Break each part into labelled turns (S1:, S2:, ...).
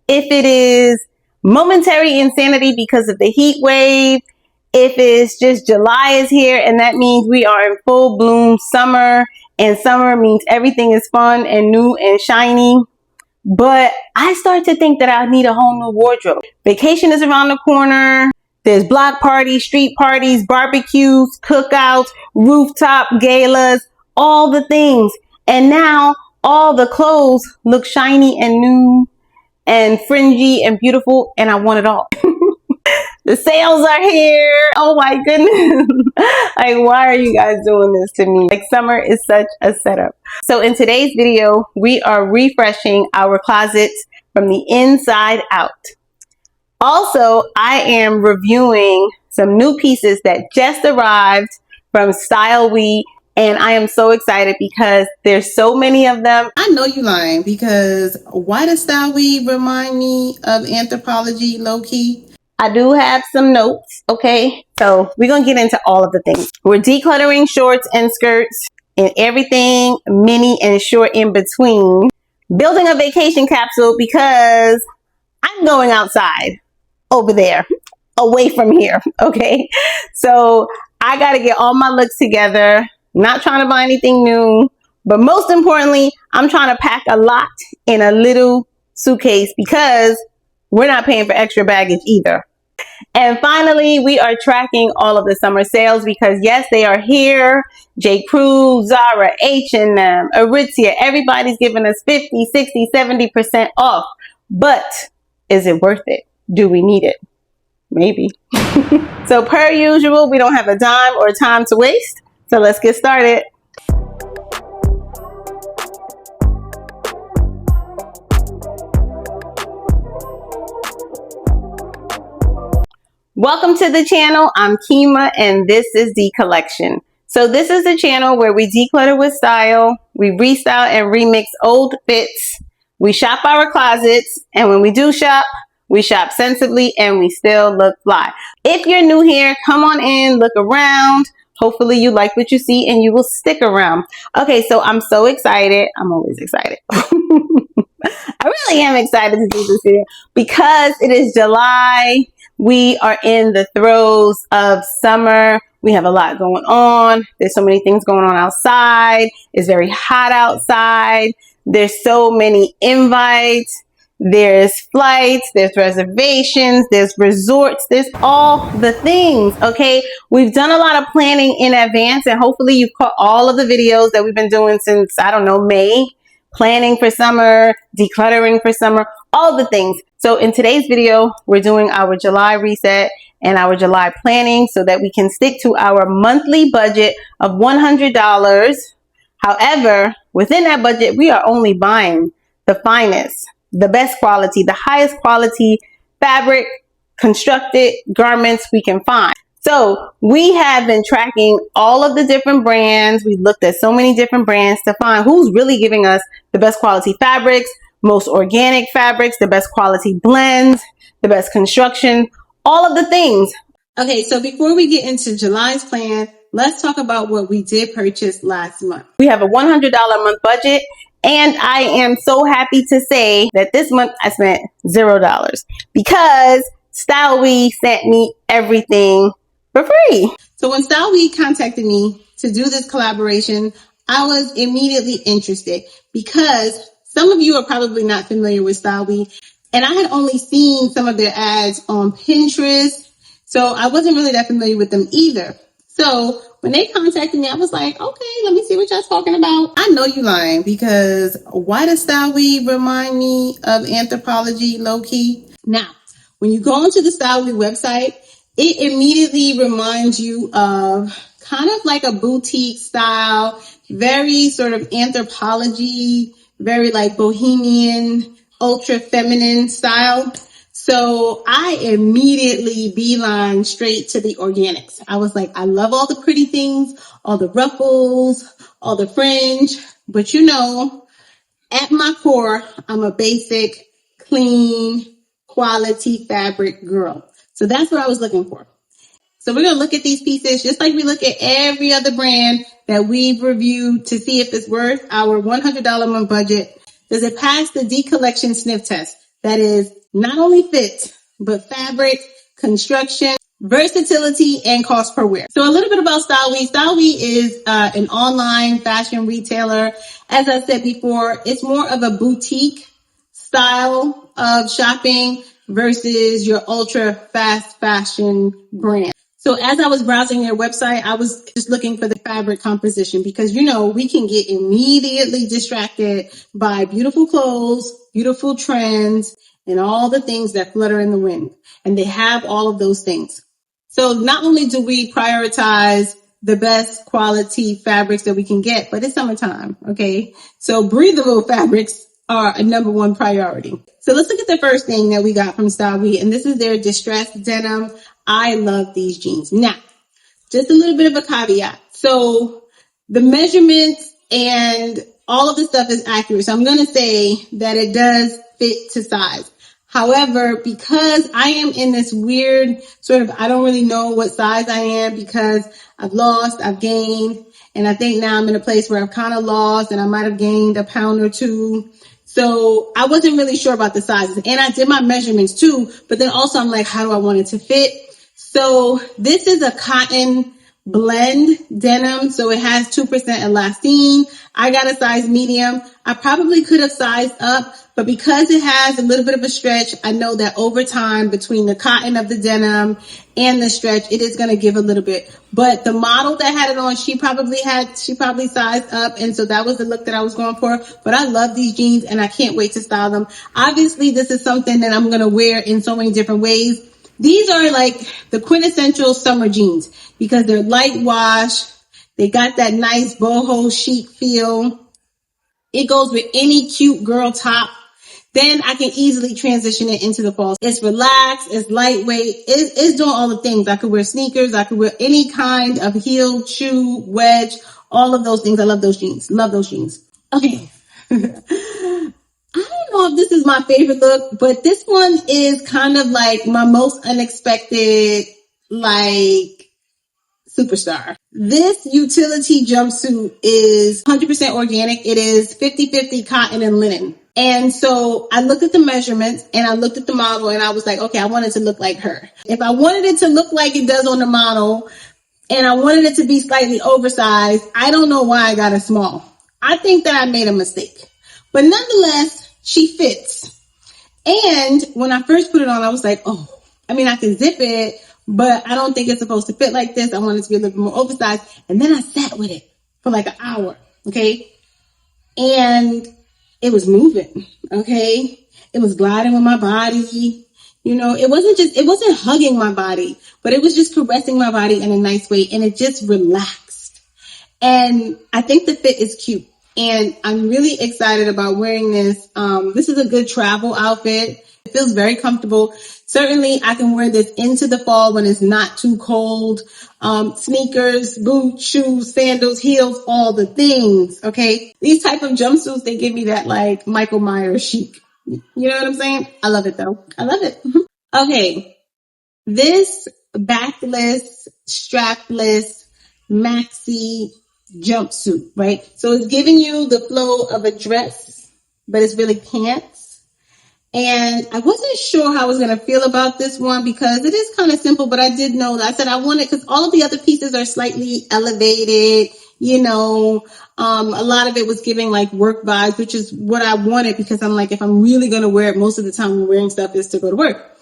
S1: if it is momentary insanity because of the heat wave, if it's just July is here and that means we are in full bloom summer, and summer means everything is fun and new and shiny. But I start to think that I need a whole new wardrobe. Vacation is around the corner. There's block parties, street parties, barbecues, cookouts, rooftop galas, all the things. And now all the clothes look shiny and new and fringy and beautiful, and I want it all. The sales are here. Oh my goodness. Like, why are you guys doing this to me? Like, summer is such a setup. So in today's video, we are refreshing our closets from the inside out. Also, I am reviewing some new pieces that just arrived from StyleWe, and I am so excited because there's so many of them.
S2: I know you lying, because why does StyleWe remind me of Anthropologie low-key?
S1: I do have some notes, okay? So we're gonna get into all of the things. We're decluttering shorts and skirts and everything mini and short in between. Building a vacation capsule because I'm going outside over there, away from here, okay? So I gotta get all my looks together. Not trying to buy anything new, but most importantly, I'm trying to pack a lot in a little suitcase because we're not paying for extra baggage either. And finally, we are tracking all of the summer sales because yes, they are here. J. Crew, Zara, H&M, Aritzia, everybody's giving us 50, 60, 70% off. But is it worth it? Do we need it? Maybe. So per usual, we don't have a dime or time to waste. So let's get started. Welcome to the channel. I'm Kima and this is deCollection. So this is the channel where we declutter with style, we restyle and remix old fits, we shop our closets, and when we do shop, we shop sensibly and we still look fly. If you're new here, come on in, look around. Hopefully you like what you see and you will stick around. Okay, so I'm so excited. I'm always excited. I really am excited to do this video because it is July. We are in the throes of summer. We have a lot going on. There's so many things going on outside. It's very hot outside. There's so many invites. There's flights, there's reservations, there's resorts, there's all the things, okay? We've done a lot of planning in advance and hopefully you've caught all of the videos that we've been doing since, I don't know, May. Planning for summer, decluttering for summer, all the things. So in today's video, we're doing our July reset and our July planning so that we can stick to our monthly budget of $100. However, within that budget, we are only buying the finest, the best quality, the highest quality fabric constructed garments we can find. So we have been tracking all of the different brands. We looked at so many different brands to find who's really giving us the best quality fabrics, most organic fabrics, the best quality blends, the best construction, all of the things.
S2: Okay, so before we get into July's plan, let's talk about what we did purchase last month.
S1: We have a $100 a month budget. And I am so happy to say that this month I spent $0 because StyleWe sent me everything for free.
S2: So when StyleWe contacted me to do this collaboration, I was immediately interested because some of you are probably not familiar with StyleWe, and I had only seen some of their ads on Pinterest, so I wasn't really that familiar with them either. So when they contacted me, I was like, okay, let me see what y'all talking about. I know you lying, because why does StyleWe remind me of Anthropologie low-key? Now, when you go onto the StyleWe website, it immediately reminds you of kind of like a boutique style, very sort of Anthropologie, very like bohemian, ultra feminine style. So I immediately beeline straight to the organics. I was like, I love all the pretty things, all the ruffles, all the fringe, but you know, at my core, I'm a basic, clean, quality fabric girl. So that's what I was looking for. So we're going to look at these pieces just like we look at every other brand that we've reviewed to see if it's worth our $100 a month budget. Does it pass the deCollection sniff test? that is not only fit, but fabric, construction, versatility, and cost per wear. So a little bit about StyleWe. StyleWe is an online fashion retailer. As I said before, it's more of a boutique style of shopping versus your ultra fast fashion brand. So as I was browsing their website, I was just looking for the fabric composition because, we can get immediately distracted by beautiful clothes, beautiful trends, and all the things that flutter in the wind. And they have all of those things. So not only do we prioritize the best quality fabrics that we can get, but it's summertime, okay? So breathable fabrics are a number one priority. So let's look at the first thing that we got from StyleWe, and this is their distressed denim. I love these jeans. Now, just a little bit of a caveat. So the measurements and all of the stuff is accurate. So I'm going to say that it does fit to size. However, because I am in this weird sort of, I don't really know what size I am because I've lost, I've gained, and I think now I'm in a place where I've kind of lost and I might have gained a pound or two. So I wasn't really sure about the sizes, and I did my measurements too, but then also I'm like, how do I want it to fit? So this is a cotton blend denim. So it has 2% elastane. I got a size medium. I probably could have sized up, but because it has a little bit of a stretch, I know that over time between the cotton of the denim and the stretch, it is going to give a little bit. But the model that had it on, she probably sized up. And so that was the look that I was going for. But I love these jeans and I can't wait to style them. Obviously, this is something that I'm going to wear in so many different ways. These are like the quintessential summer jeans because they're light wash. They got that nice boho chic feel. It goes with any cute girl top. Then I can easily transition it into the fall. It's relaxed. It's lightweight. It's doing all the things. I could wear sneakers. I could wear any kind of heel, shoe, wedge, all of those things. I love those jeans. Love those jeans. Okay. I don't know if this is my favorite look, but this one is kind of like my most unexpected, like, superstar. This utility jumpsuit is 100% organic. It is 50-50 cotton and linen. And so I looked at the measurements and I looked at the model and I was like, okay, I want it to look like her. If I wanted it to look like it does on the model and I wanted it to be slightly oversized, I don't know why I got a small. I think that I made a mistake. But nonetheless, she fits. And when I first put it on, I was like, I can zip it, but I don't think it's supposed to fit like this. I want it to be a little bit more oversized. And then I sat with it for like an hour. Okay. And it was moving. Okay. It was gliding with my body. It wasn't hugging my body, but it was just caressing my body in a nice way. And it just relaxed. And I think the fit is cute. And I'm really excited about wearing this. This is a good travel outfit. It feels very comfortable. Certainly, I can wear this into the fall when it's not too cold. Sneakers, boots, shoes, sandals, heels, all the things, okay? These type of jumpsuits, they give me that, like, Michael Myers chic. You know what I'm saying? I love it, though. I love it. Okay. This backless, strapless, maxi jumpsuit, right? So it's giving you the flow of a dress, but it's really pants. And I wasn't sure how I was going to feel about this one because it is kind of simple, but I did know that I said I wanted, because all of the other pieces are slightly elevated, a lot of it was giving like work vibes, which is what I wanted because I'm like, if I'm really going to wear it, most of the time when wearing stuff is to go to work.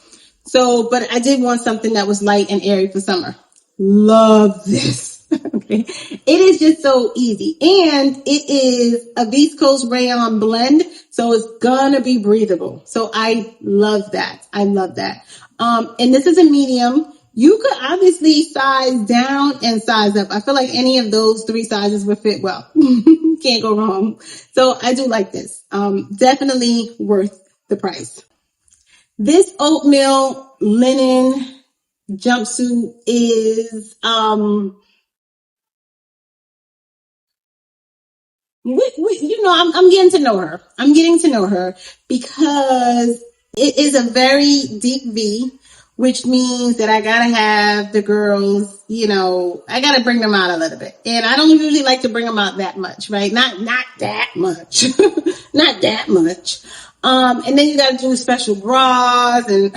S2: So, but I did want something that was light and airy for summer. Love this. Okay. It is just so easy. And it is a viscose rayon blend. So it's gonna be breathable. So I love that. And this is a medium. You could obviously size down and size up. I feel like any of those three sizes would fit well. Can't go wrong. So I do like this. Definitely worth the price. This oatmeal linen jumpsuit is, I'm getting to know her. I'm getting to know her because it is a very deep V, which means that I gotta have the girls, I gotta bring them out a little bit. And I don't usually like to bring them out that much, right? Not that much. Not that much. And then you got to do special bras, and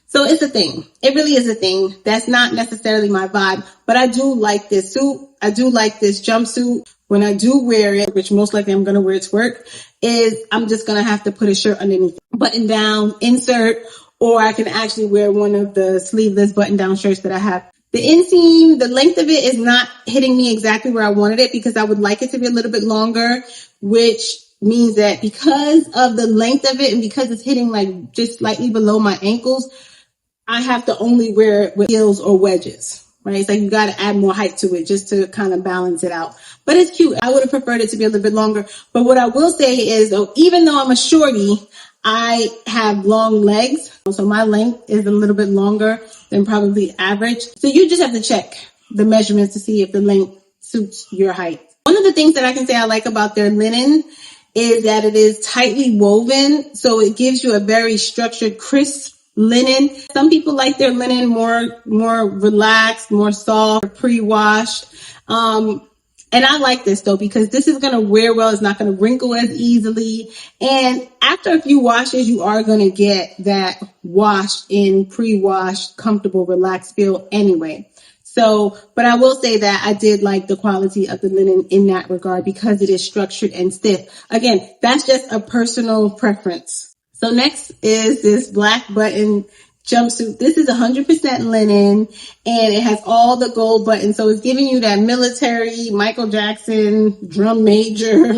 S2: so it's a thing. It really is a thing. That's not necessarily my vibe, but I do like this suit. I do like this jumpsuit. When I do wear it, which most likely I'm going to wear it to work, is I'm just going to have to put a shirt underneath, button down, insert, or I can actually wear one of the sleeveless button down shirts that I have. The inseam, the length of it is not hitting me exactly where I wanted it, because I would like it to be a little bit longer, which means that because of the length of it and because it's hitting like just slightly below my ankles, I have to only wear it with heels or wedges, right? It's like you got to add more height to it just to kind of balance it out. But it's cute. I would have preferred it to be a little bit longer. But what I will say is, though, even though I'm a shorty, I have long legs. So my length is a little bit longer than probably average. So you just have to check the measurements to see if the length suits your height. One of the things that I can say I like about their linen is that it is tightly woven. So it gives you a very structured, crisp linen. Some people like their linen more relaxed, more soft, pre-washed. And I like this though, because this is going to wear well. It's not going to wrinkle as easily. And after a few washes, you are going to get that washed in, pre-washed, comfortable, relaxed feel anyway. So, but I will say that I did like the quality of the linen in that regard, because it is structured and stiff. Again, that's just a personal preference. So next is this black button jumpsuit. This is 100% linen, and it has all the gold buttons. So it's giving you that military, Michael Jackson, drum major,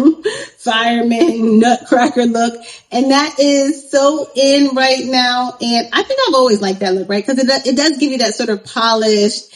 S2: fireman, nutcracker look. And that is so in right now. And I think I've always liked that look, right? Because it does give you that sort of polished,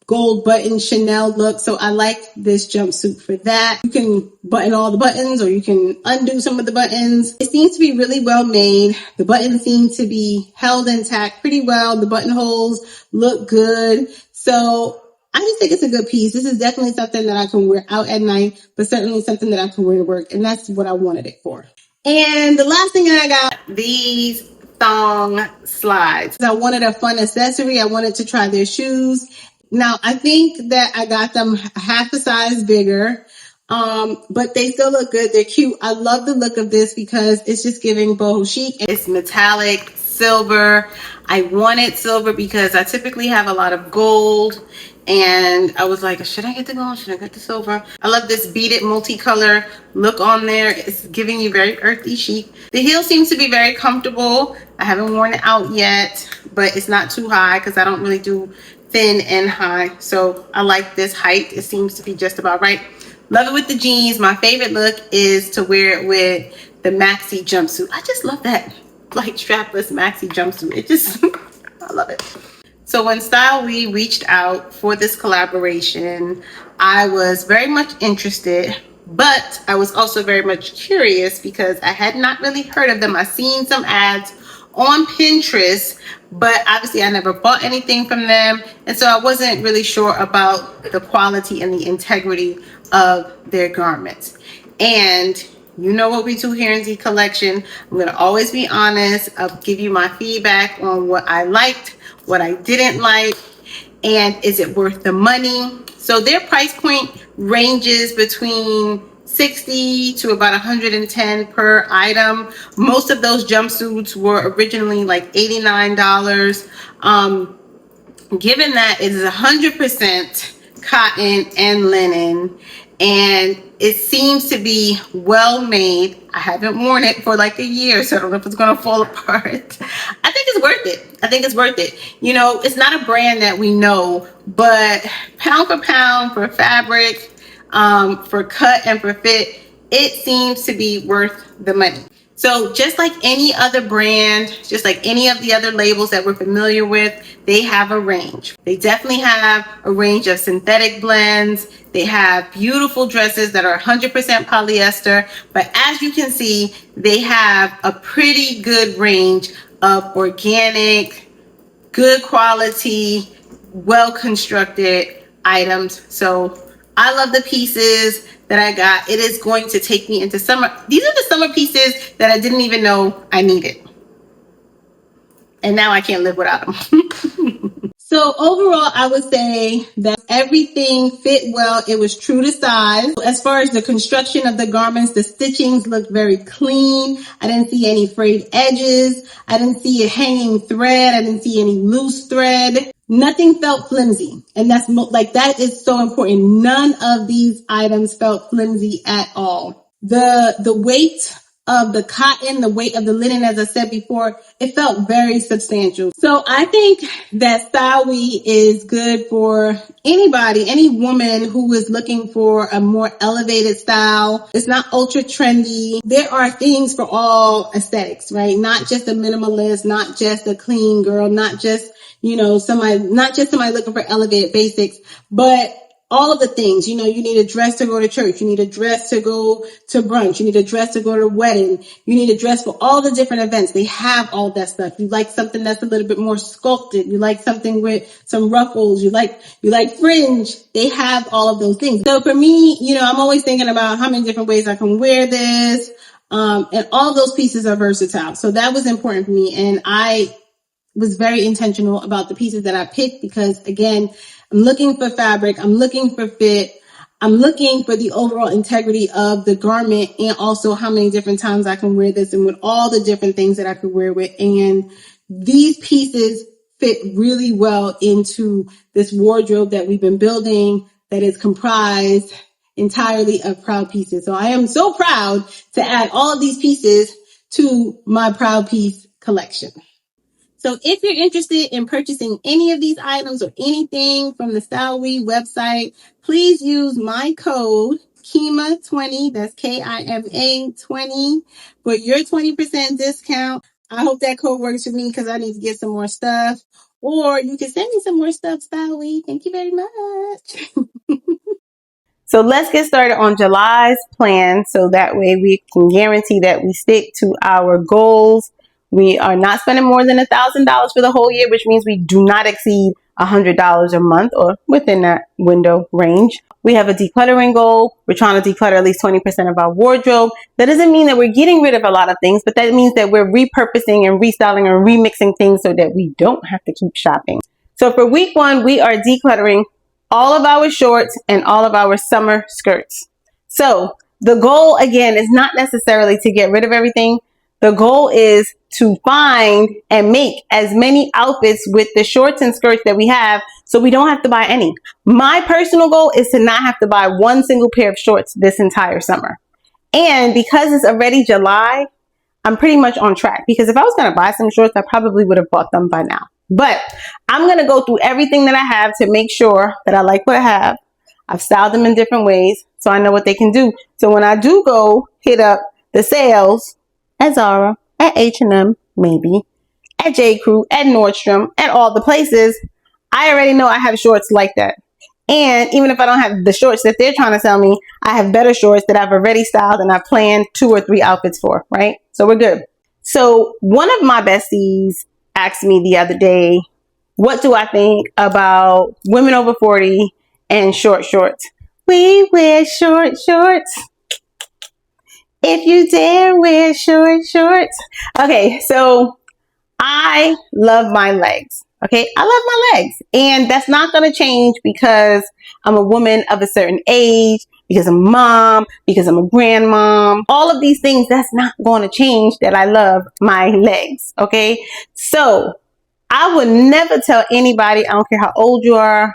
S2: gold button Chanel look. So I like this jumpsuit for that. You can button all the buttons, or you can undo some of the buttons. It seems to be really well made. The buttons seem to be held intact pretty well. The buttonholes look good. So I just think it's a good piece. This is definitely something that I can wear out at night, but certainly something that I can wear to work. And that's what I wanted it for. And the last thing I got,
S1: These thong slides.
S2: I wanted a fun accessory. I wanted to try their shoes. Now, I think that I got them half a size bigger, but they still look good. They're cute. I love the look of this because it's just giving boho chic.
S1: It's metallic silver. I wanted silver because I typically have a lot of gold, and I was like, should I get the gold? Should I get the silver? I love this beaded multicolor look on there. It's giving you very earthy chic. The heel seems to be very comfortable. I haven't worn it out yet, but it's not too high because I don't really do thin and high. So I like this height. It seems to be just about right. Love it with the jeans. My favorite look is to wear it with the maxi jumpsuit. I just love that like strapless maxi jumpsuit. It just, I love it. So when StyleWe reached out for this collaboration, I was very much interested, but I was also very much curious because I had not really heard of them. I've seen some ads on Pinterest, but obviously I never bought anything from them, and so I wasn't really sure about the quality and the integrity of their garments. And you know what we do here in deCollection. I'm going to always be honest. I'll give you my feedback on what I liked, what I didn't like, and is it worth the money. So their price point ranges between $60 to about $110 per item. Most of those jumpsuits were originally like $89. Given that it is 100% cotton and linen, and it seems to be well made. I haven't worn it for like a year, so I don't know if it's gonna fall apart. I think it's worth it. I think it's worth it. You know, it's not a brand that we know, but pound for pound, for fabric, for cut and for fit, it seems to be worth the money. So just like any other brand, just like any of the other labels that we're familiar with, they have a range. They definitely have a range of synthetic blends. They have beautiful dresses that are 100% polyester. But as you can see, they have a pretty good range of organic, good quality, well-constructed items. So I love the pieces that I got. It is going to take me into summer. These are the summer pieces that I didn't even know I needed. And now I can't live without them.
S2: So overall, I would say that Everything fit well. It was true to size. As far as the construction of the garments, the stitchings looked very clean. I didn't see any frayed edges. I didn't see a hanging thread. I didn't see any loose thread. Nothing felt flimsy. And that is so important. None of these items felt flimsy at all. The weight of the cotton, the weight of the linen, as I said before, it felt very substantial. So I think that StyleWe is good for anybody, any woman who is looking for a more elevated style. It's not ultra trendy. There are things for all aesthetics, right? Not just a minimalist, not just a clean girl, not just, somebody looking for elevated basics, but all of the things. You need a dress to go to church. You need a dress to go to brunch. You need a dress to go to a wedding. You need a dress for all the different events. They have all that stuff. You like something that's a little bit more sculpted. You like something with some ruffles. You like fringe. They have all of those things. So for me, I'm always thinking about how many different ways I can wear this. And all those pieces are versatile. So that was important for me. And I was very intentional about the pieces that I picked because, again, I'm looking for fabric. I'm looking for fit. I'm looking for the overall integrity of the garment and also how many different times I can wear this and with all the different things that I could wear with. And these pieces fit really well into this wardrobe that we've been building that is comprised entirely of Proud pieces. So I am so proud to add all of these pieces to my Proud piece collection. So if you're interested in purchasing any of these items or anything from the StyleWe website, please use my code KIMA20, that's KIMA 20, for your 20% discount. I hope that code works for me because I need to get some more stuff. Or you can send me some more stuff, StyleWe. Thank you very much.
S1: So let's get started on July's plan so that way we can guarantee that we stick to our goals. We are not spending more than $1,000 for the whole year, which means we do not exceed $100 a month or within that window range. We have a decluttering goal. We're trying to declutter at least 20% of our wardrobe. That doesn't mean that we're getting rid of a lot of things, but that means that we're repurposing and restyling and remixing things so that we don't have to keep shopping. So for week 1, we are decluttering all of our shorts and all of our summer skirts. So the goal, again, is not necessarily to get rid of everything. The goal is to find and make as many outfits with the shorts and skirts that we have so we don't have to buy any. My personal goal is to not have to buy one single pair of shorts this entire summer. And because it's already July, I'm pretty much on track because if I was going to buy some shorts, I probably would have bought them by now. But I'm going to go through everything that I have to make sure that I like what I have. I've styled them in different ways so I know what they can do. So when I do go hit up the sales at Zara, at H&M, maybe, at J. Crew, at Nordstrom, at all the places, I already know I have shorts like that. And even if I don't have the shorts that they're trying to sell me, I have better shorts that I've already styled and I've planned 2 or 3 outfits for, right? So we're good. So one of my besties asked me the other day, what do I think about women over 40 and short shorts? We wear short shorts. If you dare wear short shorts. Okay, so I love my legs. Okay, I love my legs. And that's not going to change because I'm a woman of a certain age, because I'm a mom, because I'm a grandmom. All of these things, that's not going to change that I love my legs. Okay, so I would never tell anybody, I don't care how old you are.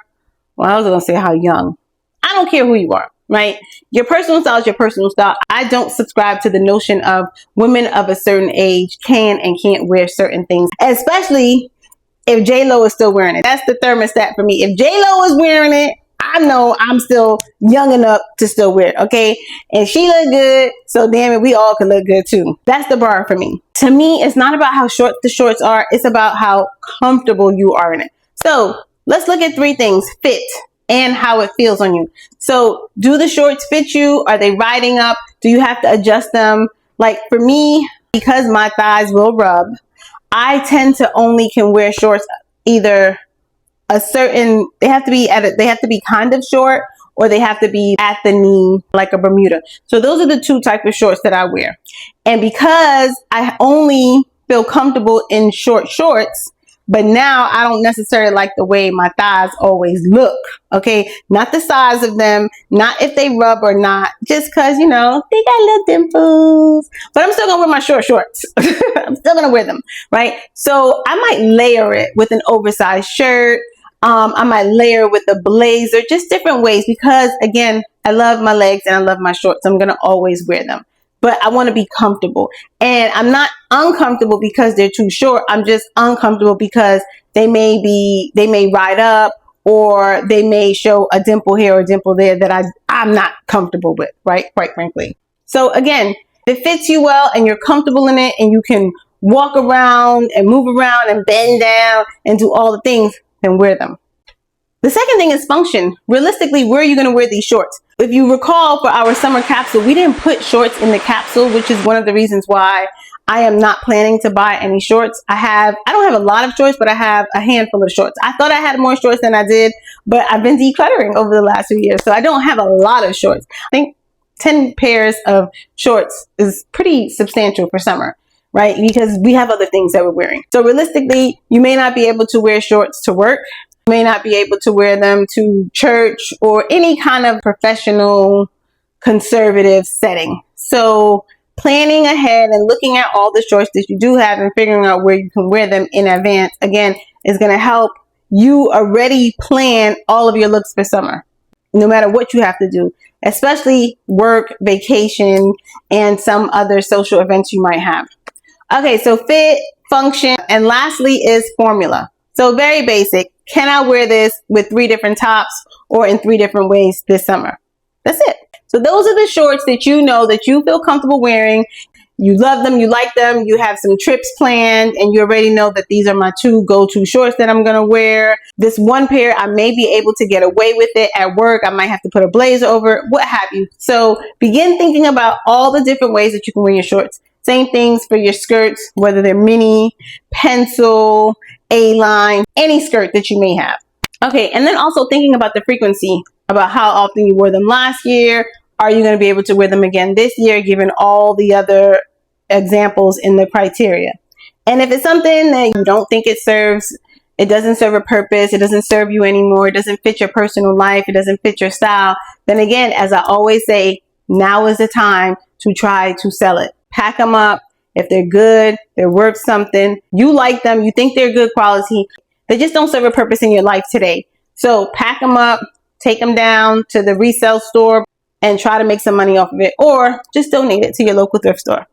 S1: Well, I was going to say how young. I don't care who you are. Right? Your personal style is your personal style. I don't subscribe to the notion of women of a certain age can and can't wear certain things, especially if J-Lo is still wearing it. That's the thermostat for me. If J-Lo is wearing it, I know I'm still young enough to still wear it, okay? And she look good, so damn it, we all can look good too. That's the bar for me. To me, it's not about how short the shorts are. It's about how comfortable you are in it. So let's look at 3 things. Fit. And how it feels on you. So do the shorts fit you? Are they riding up? Do you have to adjust them? Like for me, because my thighs will rub, I tend to only can wear shorts either a certain, they have to be kind of short or they have to be at the knee like a Bermuda. So those are the 2 types of shorts that I wear. And because I only feel comfortable in short shorts, but now I don't necessarily like the way my thighs always look. Okay, not the size of them, not if they rub or not, just cause they got little dimples. But I'm still gonna wear my short shorts. I'm still gonna wear them, right? So I might layer it with an oversized shirt. I might layer with a blazer, just different ways, because again, I love my legs and I love my shorts. I'm going to always wear them, but I want to be comfortable, and I'm not uncomfortable because they're too short. I'm just uncomfortable because they may ride up, or they may show a dimple here or a dimple there that I'm not comfortable with, right? Quite frankly. So again, if it fits you well and you're comfortable in it and you can walk around and move around and bend down and do all the things, then wear them. The second thing is function. Realistically, where are you going to wear these shorts? If you recall, for our summer capsule, we didn't put shorts in the capsule, which is one of the reasons why I am not planning to buy any shorts. I don't have a lot of shorts, but I have a handful of shorts. I thought I had more shorts than I did, but I've been decluttering over the last few years, so I don't have a lot of shorts. I think 10 pairs of shorts is pretty substantial for summer, right? Because we have other things that we're wearing. So realistically, you may not be able to wear shorts to work. You may not be able to wear them to church or any kind of professional conservative setting. So planning ahead and looking at all the shorts that you do have and figuring out where you can wear them in advance, again, is going to help you already plan all of your looks for summer, no matter what you have to do, especially work, vacation, and some other social events you might have. Okay, so fit, function, and lastly is formula. So very basic. Can I wear this with 3 different tops or in 3 different ways this summer? That's it. So those are the shorts that you know that you feel comfortable wearing. You love them, you like them, you have some trips planned, and you already know that these are my 2 go-to shorts that I'm gonna wear. This one pair, I may be able to get away with it at work. I might have to put a blazer over it, what have you. So begin thinking about all the different ways that you can wear your shorts. Same things for your skirts, whether they're mini, pencil, A-line, any skirt that you may have. Okay, and then also thinking about the frequency, about how often you wore them last year. Are you going to be able to wear them again this year, given all the other examples in the criteria? And if it's something that you don't think it doesn't serve a purpose, it doesn't serve you anymore, it doesn't fit your personal life, it doesn't fit your style, then again, as I always say, now is the time to try to sell it. Pack them up. If they're good, they're worth something, you like them, you think they're good quality, they just don't serve a purpose in your life today. So pack them up, take them down to the resale store and try to make some money off of it, or just donate it to your local thrift store.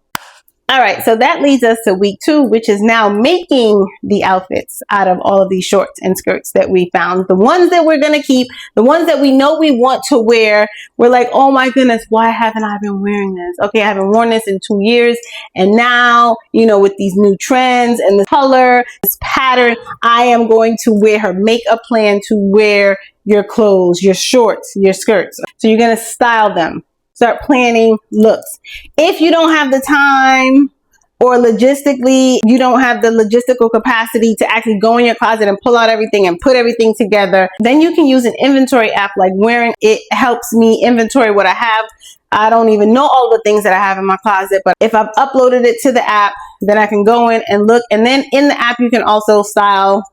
S1: All right, so that leads us to week 2, which is now making the outfits out of all of these shorts and skirts that we found. The ones that we're going to keep, the ones that we know we want to wear. We're like, oh my goodness, why haven't I been wearing this? Okay, I haven't worn this in 2 years. And now, with these new trends and the color, this pattern, I am going to wear her. Make a plan to wear your clothes, your shorts, your skirts. So you're going to style them. Start planning looks. If you don't have the time, or logistically, you don't have the logistical capacity to actually go in your closet and pull out everything and put everything together, then you can use an inventory app like Wearing. It helps me inventory what I have. I don't even know all the things that I have in my closet, but if I've uploaded it to the app, then I can go in and look. And then in the app, you can also style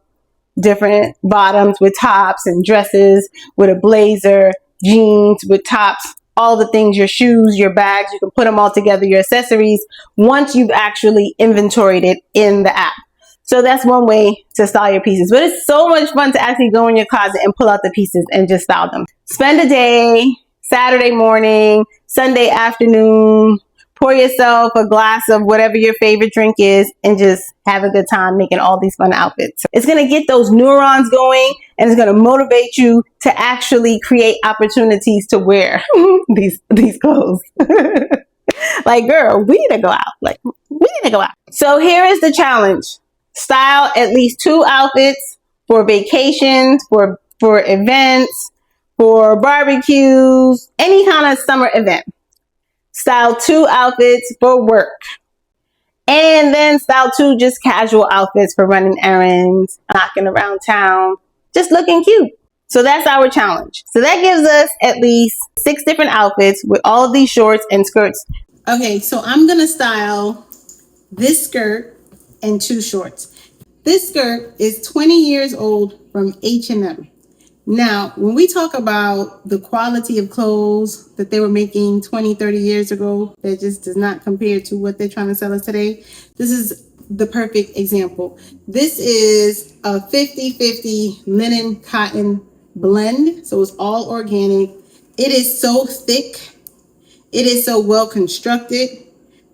S1: different bottoms with tops and dresses with a blazer, jeans with tops, all the things, your shoes, your bags, you can put them all together, your accessories, once you've actually inventoried it in the app. So that's one way to style your pieces. But it's so much fun to actually go in your closet and pull out the pieces and just style them. Spend a day, Saturday morning, Sunday afternoon, pour yourself a glass of whatever your favorite drink is and just have a good time making all these fun outfits. It's going to get those neurons going, and it's going to motivate you to actually create opportunities to wear these clothes. Like, girl, we need to go out. So here is the challenge. Style at least 2 outfits for vacations, for events, for barbecues, any kind of summer event. Style 2 outfits for work. And then style 2 just casual outfits for running errands, knocking around town, just looking cute. So that's our challenge. So that gives us at least 6 different outfits with all of these shorts and skirts.
S2: Okay, so I'm going to style this skirt and 2 shorts. This skirt is 20 years old from H&M. Now, when we talk about the quality of clothes that they were making 20, 30 years ago, that just does not compare to what they're trying to sell us today, this is the perfect example. This is a 50-50 linen cotton blend, so it's all organic. It is so thick. It is so well constructed.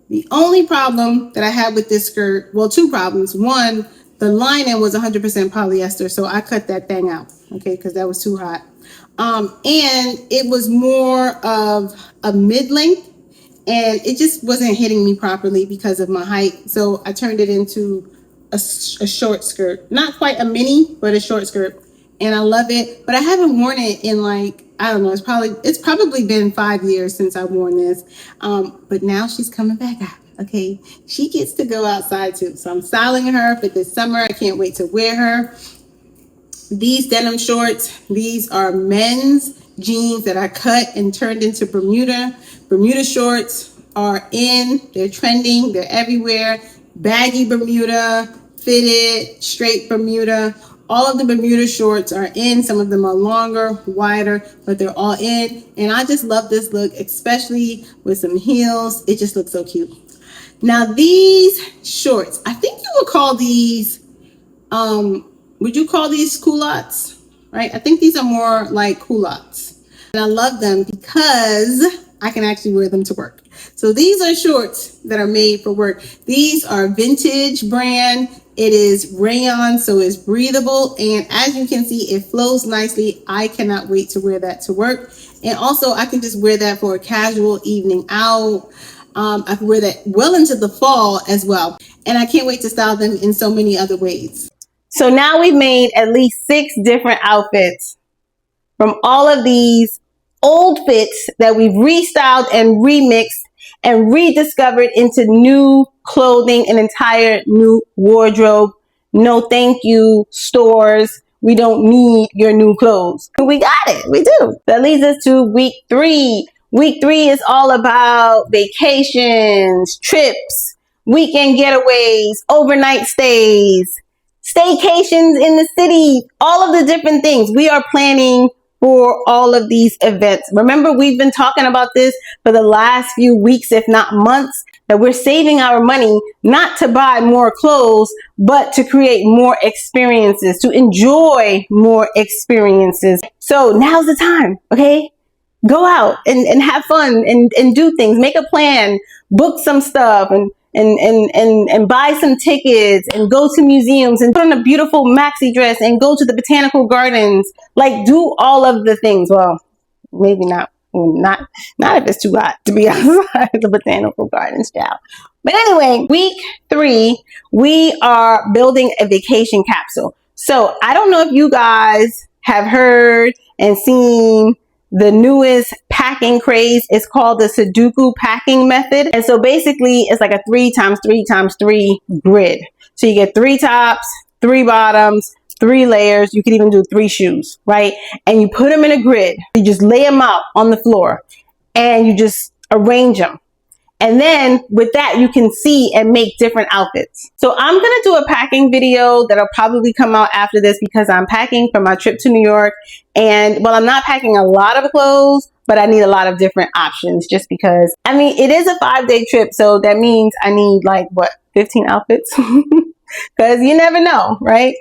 S2: The only problem that I had with this skirt, well, two problems. One, the lining was 100% polyester, so I cut that thing out, okay, because that was too hot. And it was more of a mid-length, and it just wasn't hitting me properly because of my height. So I turned it into a short skirt, not quite a mini, but a short skirt. And I love it, but I haven't worn it in like, I don't know, it's probably been 5 years since I've worn this. But now she's coming back out. Okay, she gets to go outside too. So I'm styling her for this summer. I can't wait to wear her. These denim shorts, these are men's jeans that I cut and turned into Bermuda. Bermuda shorts are in, they're trending, they're everywhere. Baggy Bermuda, fitted, straight Bermuda. All of the Bermuda shorts are in. Some of them are longer, wider, but they're all in. And I just love this look, especially with some heels. It just looks so cute. Now these shorts, I think you would call these, would you call these culottes? Right? I think these are more like culottes. And I love them because I can actually wear them to work. So these are shorts that are made for work. These are vintage brand. It is rayon, so it's breathable. And as you can see, it flows nicely. I cannot wait to wear that to work. And also I can just wear that for a casual evening out. I can wear that well into the fall as well. And I can't wait to style them in so many other ways.
S1: So now we've made at least 6 different outfits from all of these old fits that we've restyled and remixed and rediscovered into new clothing, an entire new wardrobe. No thank you, stores. We don't need your new clothes. We got it. We do. That leads us to week 3. Week 3 is all about vacations, trips, weekend getaways, overnight stays, staycations in the city, all of the different things. We are planning for all of these events. Remember, we've been talking about this for the last few weeks, if not months, that we're saving our money not to buy more clothes, but to create more experiences, to enjoy more experiences. So now's the time, okay? Go out and have fun and do things. Make a plan, book some stuff and buy some tickets and go to museums and put on a beautiful maxi dress and go to the botanical gardens. Like, do all of the things. Well, maybe not if it's too hot to be outside the botanical gardens, child. But anyway, week 3, we are building a vacation capsule. So I don't know if you guys have heard and seen the newest packing craze. Is called the Sudoku packing method. And so basically it's like a 3x3x3 grid. So you get 3 tops, 3 bottoms, 3 layers. You can even do 3 shoes, right? And you put them in a grid. You just lay them out on the floor and you just arrange them. And then with that, you can see and make different outfits. So I'm going to do a packing video that'll probably come out after this because I'm packing for my trip to New York. And well, I'm not packing a lot of clothes, but I need a lot of different options just because, I mean, it is a 5-day trip. So that means I need like, what, 15 outfits? Because you never know, right?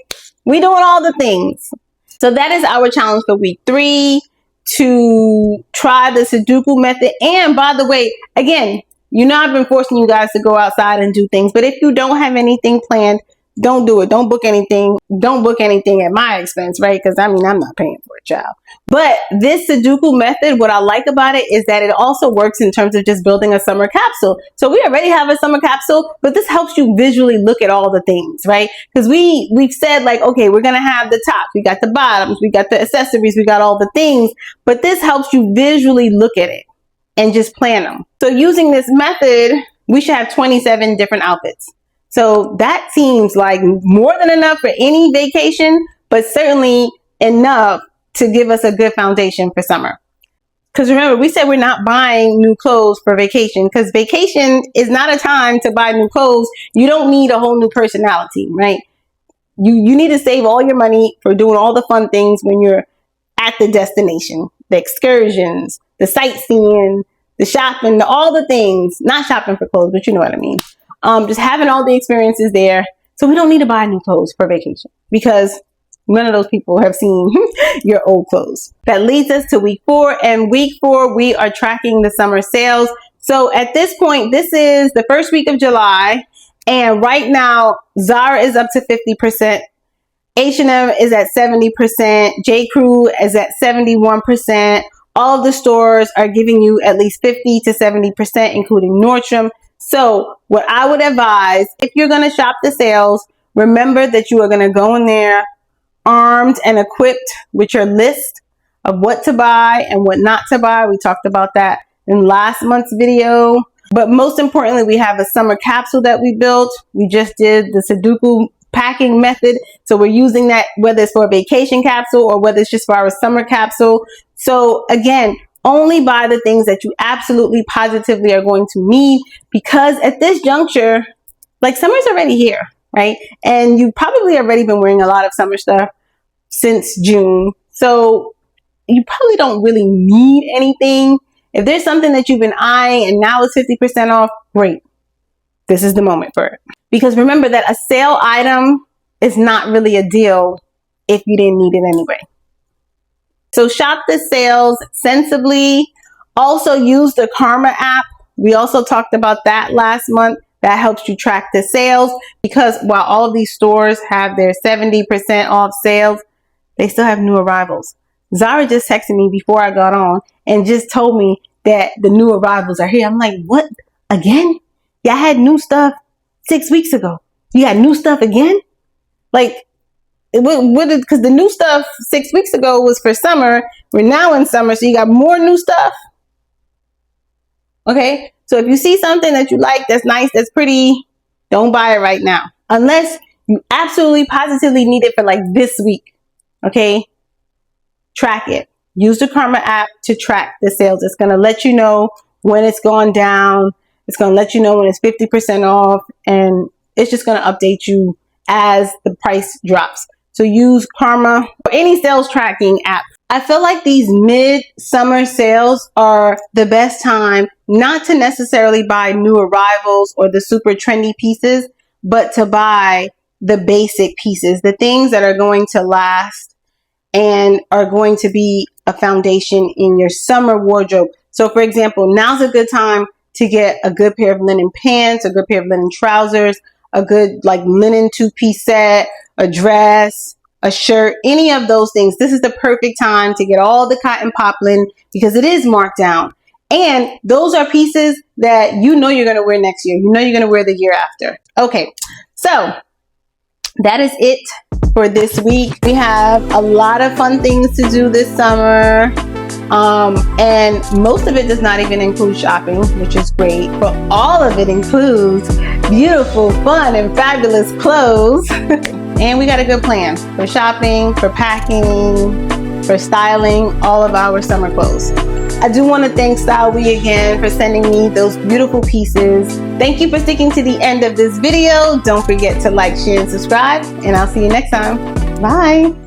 S1: We doing all the things. So that is our challenge for week 3, to try the Sudoku method. And by the way, again, you know, I've been forcing you guys to go outside and do things, but if you don't have anything planned, don't do it. Don't book anything. Don't book anything at my expense, right? Because I mean, I'm not paying for a child. But this Sudoku method, what I like about it is that it also works in terms of just building a summer capsule. So we already have a summer capsule, but this helps you visually look at all the things, right? Because we've said like, okay, we're going to have the tops, we got the bottoms, we got the accessories, we got all the things, but this helps you visually look at it and just plan them. So using this method, we should have 27 different outfits. So that seems like more than enough for any vacation, but certainly enough to give us a good foundation for summer. Because remember, we said we're not buying new clothes for vacation, because vacation is not a time to buy new clothes. You don't need a whole new personality, right? You need to save all your money for doing all the fun things when you're at the destination, the excursions, the sightseeing, the shopping, all the things. Not shopping for clothes, but you know what I mean. Just having all the experiences there. So we don't need to buy new clothes for vacation because none of those people have seen your old clothes. That leads us to week 4. And week 4, we are tracking the summer sales. So at this point, this is the first week of July. And right now, Zara is up to 50%. H&M is at 70%. J. Crew is at 71%. All of the stores are giving you at least 50 to 70%, including Nordstrom. So what I would advise, if you're going to shop the sales, remember that you are going to go in there armed and equipped with your list of what to buy and what not to buy. We talked about that in last month's video. But most importantly, we have a summer capsule that we built. We just did the Sudoku packing method. So we're using that whether it's for a vacation capsule or whether it's just for our summer capsule. So again, only buy the things that you absolutely positively are going to need, because at this juncture, like, summer's already here, right? And you've probably already been wearing a lot of summer stuff since June. So you probably don't really need anything. If there's something that you've been eyeing and now it's 50% off, great. This is the moment for it. Because remember that a sale item is not really a deal if you didn't need it anyway. So shop the sales sensibly. Also use the Karma app. We also talked about that last month. That helps you track the sales, because while all of these stores have their 70% off sales, they still have new arrivals. Zara just texted me before I got on and just told me that the new arrivals are here. I'm like, what? Again? Yeah, I had new stuff 6 weeks ago. You got new stuff again? Like, because the new stuff 6 weeks ago was for summer. We're now in summer, so you got more new stuff. Okay, so if you see something that you like, that's nice, that's pretty, don't buy it right now. Unless you absolutely positively need it for like this week. Okay, track it. Use the Karma app to track the sales. It's going to let you know when it's gone down. It's going to let you know when it's 50% off. And it's just going to update you as the price drops. So use Karma or any sales tracking app. I feel like these mid-summer sales are the best time not to necessarily buy new arrivals or the super trendy pieces, but to buy the basic pieces, the things that are going to last and are going to be a foundation in your summer wardrobe. So for example, now's a good time to get a good pair of linen pants, a good pair of linen trousers, a good like linen 2-piece set, a dress, a shirt, any of those things. This is the perfect time to get all the cotton poplin because it is marked down. And those are pieces that you know you're going to wear next year. You know you're going to wear the year after. Okay, so that is it for this week. We have a lot of fun things to do this summer. And most of it does not even include shopping, which is great, but all of it includes beautiful, fun, and fabulous clothes. And we got a good plan for shopping, for packing, for styling all of our summer clothes. I do want to thank StyleWe again for sending me those beautiful pieces. Thank you for sticking to the end of this video. Don't forget to like, share, and subscribe, and I'll see you next time. Bye.